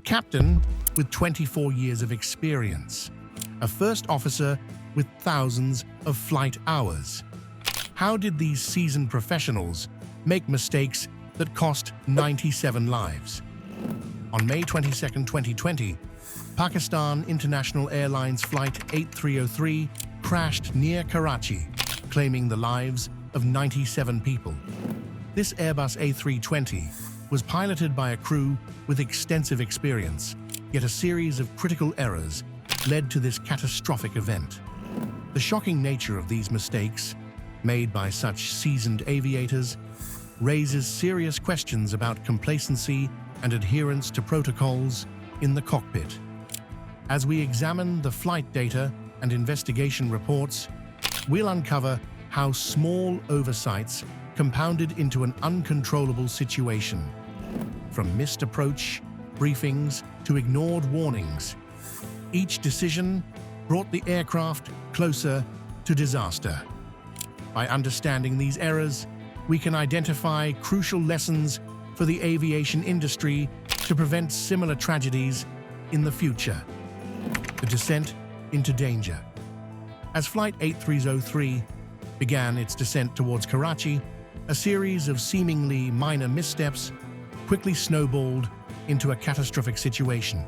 captain with 24 years of experience, a first officer with thousands of flight hours. How did these seasoned professionals make mistakes that cost 97 lives? On May 22, 2020, Pakistan International Airlines Flight 8303 crashed near Karachi, claiming the lives of 97 people. This Airbus A320 was piloted by a crew with extensive experience, yet a series of critical errors led to this catastrophic event. The shocking nature of these mistakes, made by such seasoned aviators, raises serious questions about complacency and adherence to protocols in the cockpit. As we examine the flight data and investigation reports, we'll uncover how small oversights compounded into an uncontrollable situation. From missed approach, briefings, to ignored warnings, each decision brought the aircraft closer to disaster. By understanding these errors, we can identify crucial lessons for the aviation industry to prevent similar tragedies in the future. The descent into danger. As Flight 8303 began its descent towards Karachi, a series of seemingly minor missteps quickly snowballed into a catastrophic situation.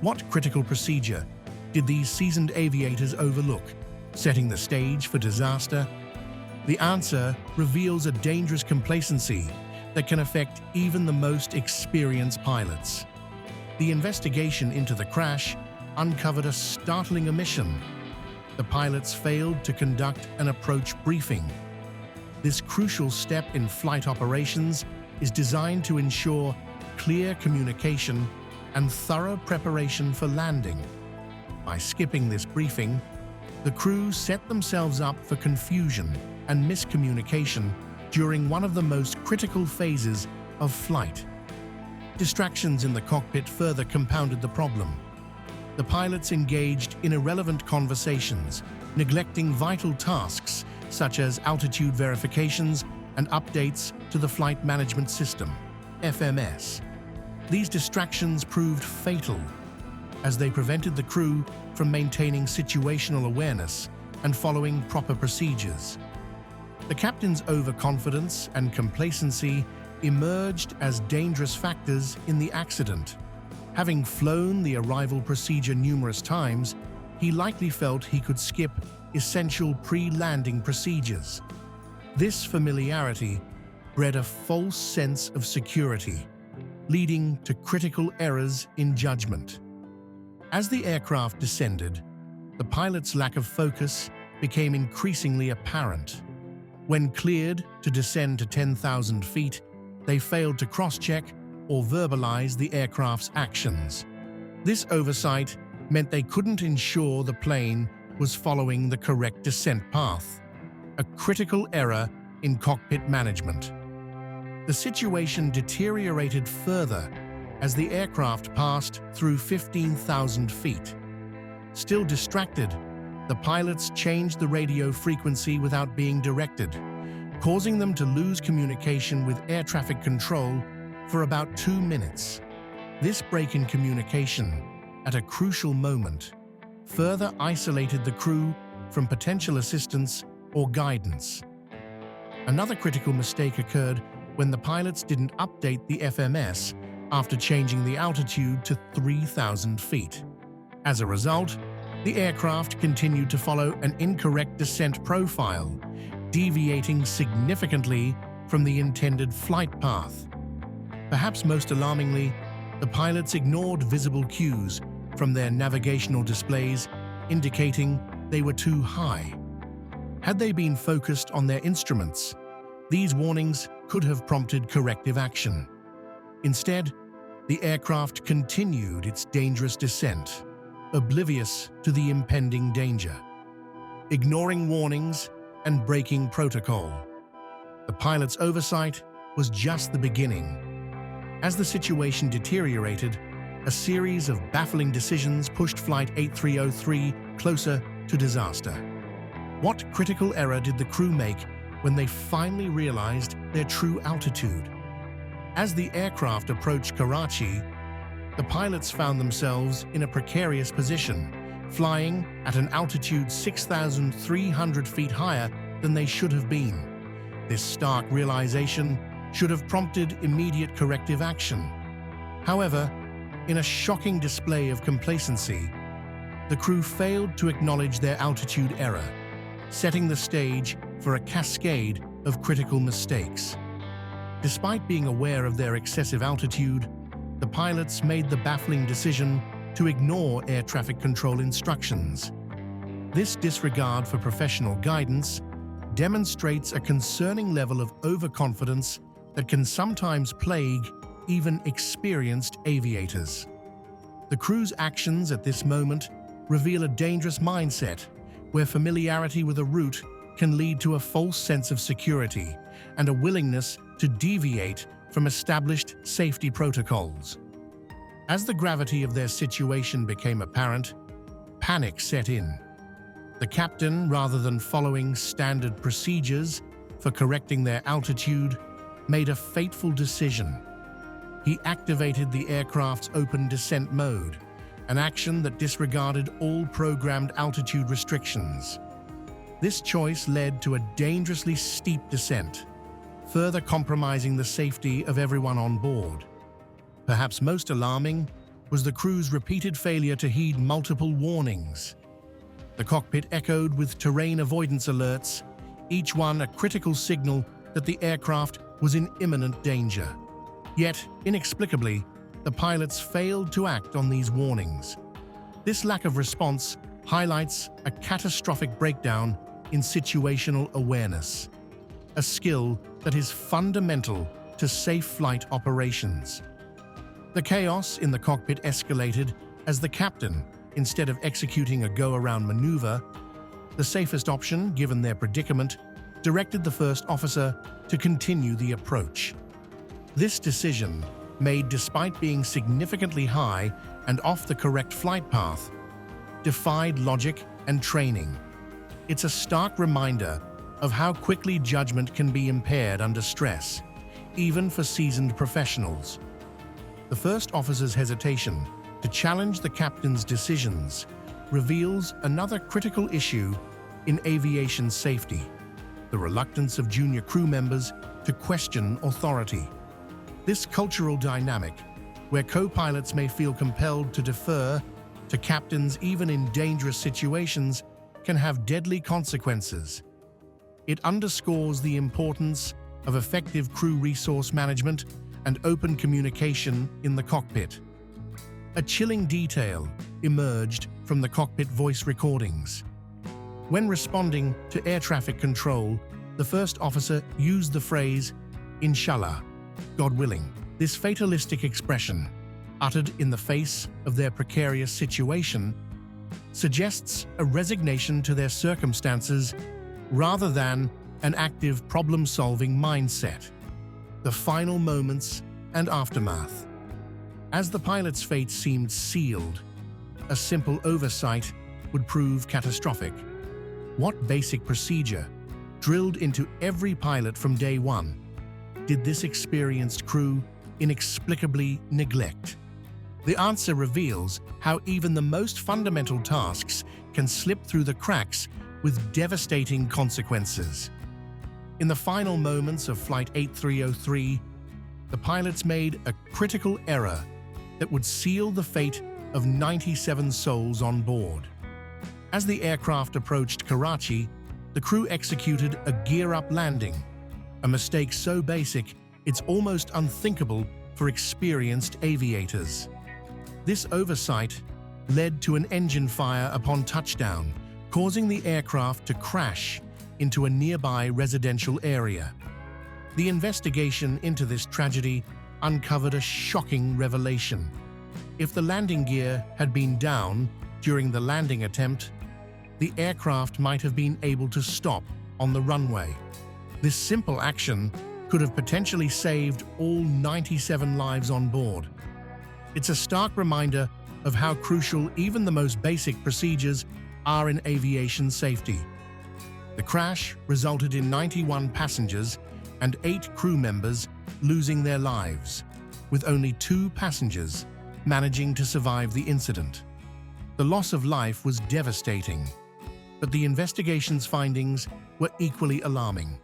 What critical procedure did these seasoned aviators overlook, setting the stage for disaster? The answer reveals a dangerous complacency that can affect even the most experienced pilots. The investigation into the crash uncovered a startling omission. The pilots failed to conduct an approach briefing. This crucial step in flight operations is designed to ensure clear communication and thorough preparation for landing. By skipping this briefing, the crew set themselves up for confusion and miscommunication during one of the most critical phases of flight. Distractions in the cockpit further compounded the problem. The pilots engaged in irrelevant conversations, neglecting vital tasks such as altitude verifications and updates to the Flight Management System, FMS. These distractions proved fatal, as they prevented the crew from maintaining situational awareness and following proper procedures. The captain's overconfidence and complacency emerged as dangerous factors in the accident. Having flown the arrival procedure numerous times, he likely felt he could skip essential pre-landing procedures. This familiarity bred a false sense of security, leading to critical errors in judgment. As the aircraft descended, the pilot's lack of focus became increasingly apparent. When cleared to descend to 10,000 feet, they failed to cross-check or verbalize the aircraft's actions. This oversight meant they couldn't ensure the plane was following the correct descent path, a critical error in cockpit management. The situation deteriorated further as the aircraft passed through 15,000 feet. Still distracted, the pilots changed the radio frequency without being directed, causing them to lose communication with air traffic control for about 2 minutes. This break in communication, at a crucial moment, further isolated the crew from potential assistance or guidance. Another critical mistake occurred when the pilots didn't update the FMS after changing the altitude to 3,000 feet. As a result, the aircraft continued to follow an incorrect descent profile, deviating significantly from the intended flight path. Perhaps most alarmingly, the pilots ignored visible cues from their navigational displays, indicating they were too high. Had they been focused on their instruments, these warnings could have prompted corrective action. Instead, the aircraft continued its dangerous descent, oblivious to the impending danger. Ignoring warnings and breaking protocol, the pilot's oversight was just the beginning. As the situation deteriorated, a series of baffling decisions pushed Flight 8303 closer to disaster. What critical error did the crew make when they finally realized their true altitude? As the aircraft approached Karachi, the pilots found themselves in a precarious position, flying at an altitude 6,300 feet higher than they should have been. This stark realization should have prompted immediate corrective action. However, in a shocking display of complacency, the crew failed to acknowledge their altitude error, setting the stage for a cascade of critical mistakes. Despite being aware of their excessive altitude, the pilots made the baffling decision to ignore air traffic control instructions. This disregard for professional guidance demonstrates a concerning level of overconfidence that can sometimes plague even experienced aviators. The crew's actions at this moment reveal a dangerous mindset where familiarity with a route can lead to a false sense of security and a willingness to deviate from established safety protocols. As the gravity of their situation became apparent, panic set in. The captain, rather than following standard procedures for correcting their altitude, made a fateful decision. He activated the aircraft's open descent mode, an action that disregarded all programmed altitude restrictions. This choice led to a dangerously steep descent, further compromising the safety of everyone on board. Perhaps most alarming was the crew's repeated failure to heed multiple warnings. The cockpit echoed with terrain avoidance alerts, each one a critical signal that the aircraft was in imminent danger. Yet, inexplicably, the pilots failed to act on these warnings. This lack of response highlights a catastrophic breakdown in situational awareness, a skill that is fundamental to safe flight operations. The chaos in the cockpit escalated as the captain, instead of executing a go-around maneuver, the safest option given their predicament, directed the first officer to continue the approach. This decision, made despite being significantly high and off the correct flight path, defied logic and training. It's a stark reminder of how quickly judgment can be impaired under stress, even for seasoned professionals. The first officer's hesitation to challenge the captain's decisions reveals another critical issue in aviation safety: the reluctance of junior crew members to question authority. This cultural dynamic, where co-pilots may feel compelled to defer to captains even in dangerous situations, can have deadly consequences. It underscores the importance of effective crew resource management and open communication in the cockpit. A chilling detail emerged from the cockpit voice recordings. When responding to air traffic control, the first officer used the phrase, "Inshallah," God willing. This fatalistic expression, uttered in the face of their precarious situation, suggests a resignation to their circumstances rather than an active problem-solving mindset. The final moments and aftermath. As the pilot's fate seemed sealed, a simple oversight would prove catastrophic. What basic procedure, drilled into every pilot from day one, did this experienced crew inexplicably neglect? The answer reveals how even the most fundamental tasks can slip through the cracks with devastating consequences. In the final moments of Flight 8303, the pilots made a critical error that would seal the fate of 97 souls on board. As the aircraft approached Karachi, the crew executed a gear-up landing, a mistake so basic it's almost unthinkable for experienced aviators. This oversight led to an engine fire upon touchdown, causing the aircraft to crash into a nearby residential area. The investigation into this tragedy uncovered a shocking revelation. If the landing gear had been down during the landing attempt, the aircraft might have been able to stop on the runway. This simple action could have potentially saved all 97 lives on board. It's a stark reminder of how crucial even the most basic procedures are in aviation safety. The crash resulted in 91 passengers and 8 crew members losing their lives, with only 2 passengers managing to survive the incident. The loss of life was devastating, but the investigation's findings were equally alarming.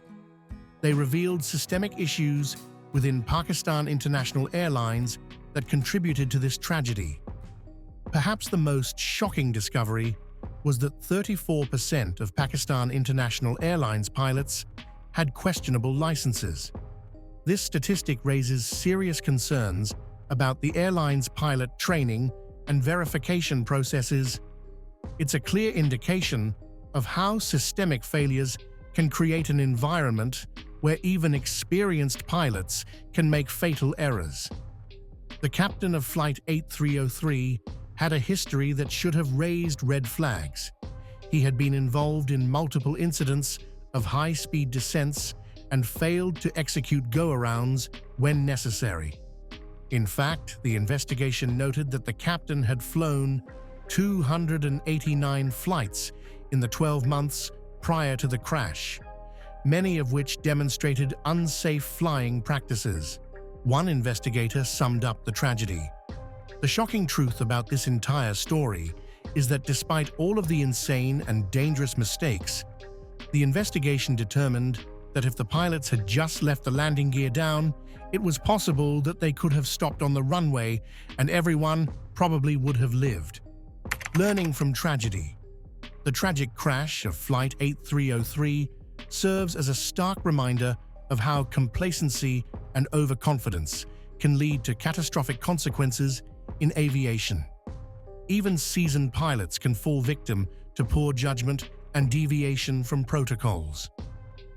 They revealed systemic issues within Pakistan International Airlines that contributed to this tragedy. Perhaps the most shocking discovery was that 34% of Pakistan International Airlines pilots had questionable licenses. This statistic raises serious concerns about the airline's pilot training and verification processes. It's a clear indication of how systemic failures can create an environment where even experienced pilots can make fatal errors. The captain of Flight 8303 had a history that should have raised red flags. He had been involved in multiple incidents of high-speed descents and failed to execute go-arounds when necessary. In fact, the investigation noted that the captain had flown 289 flights in the 12 months prior to the crash, many of which demonstrated unsafe flying practices. One investigator summed up the tragedy. The shocking truth about this entire story is that despite all of the insane and dangerous mistakes, the investigation determined that if the pilots had just left the landing gear down, it was possible that they could have stopped on the runway and everyone probably would have lived. Learning from tragedy. The tragic crash of Flight 8303 serves as a stark reminder of how complacency and overconfidence can lead to catastrophic consequences in aviation. Even seasoned pilots can fall victim to poor judgment and deviation from protocols.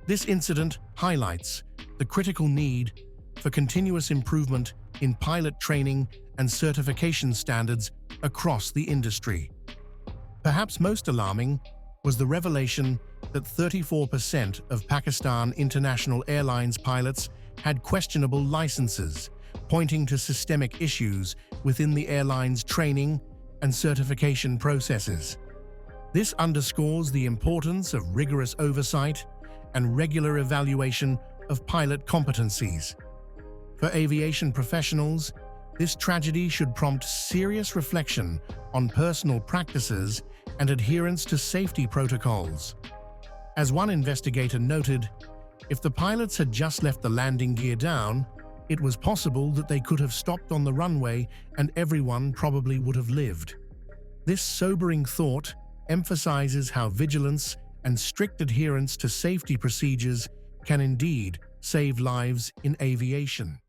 This incident highlights the critical need for continuous improvement in pilot training and certification standards across the industry. Perhaps most alarming was the revelation that 34% of Pakistan International Airlines pilots had questionable licenses, pointing to systemic issues within the airline's training and certification processes. This underscores the importance of rigorous oversight and regular evaluation of pilot competencies. For aviation professionals, this tragedy should prompt serious reflection on personal practices and adherence to safety protocols. As one investigator noted, if the pilots had just left the landing gear down, it was possible that they could have stopped on the runway and everyone probably would have lived. This sobering thought emphasizes how vigilance and strict adherence to safety procedures can indeed save lives in aviation.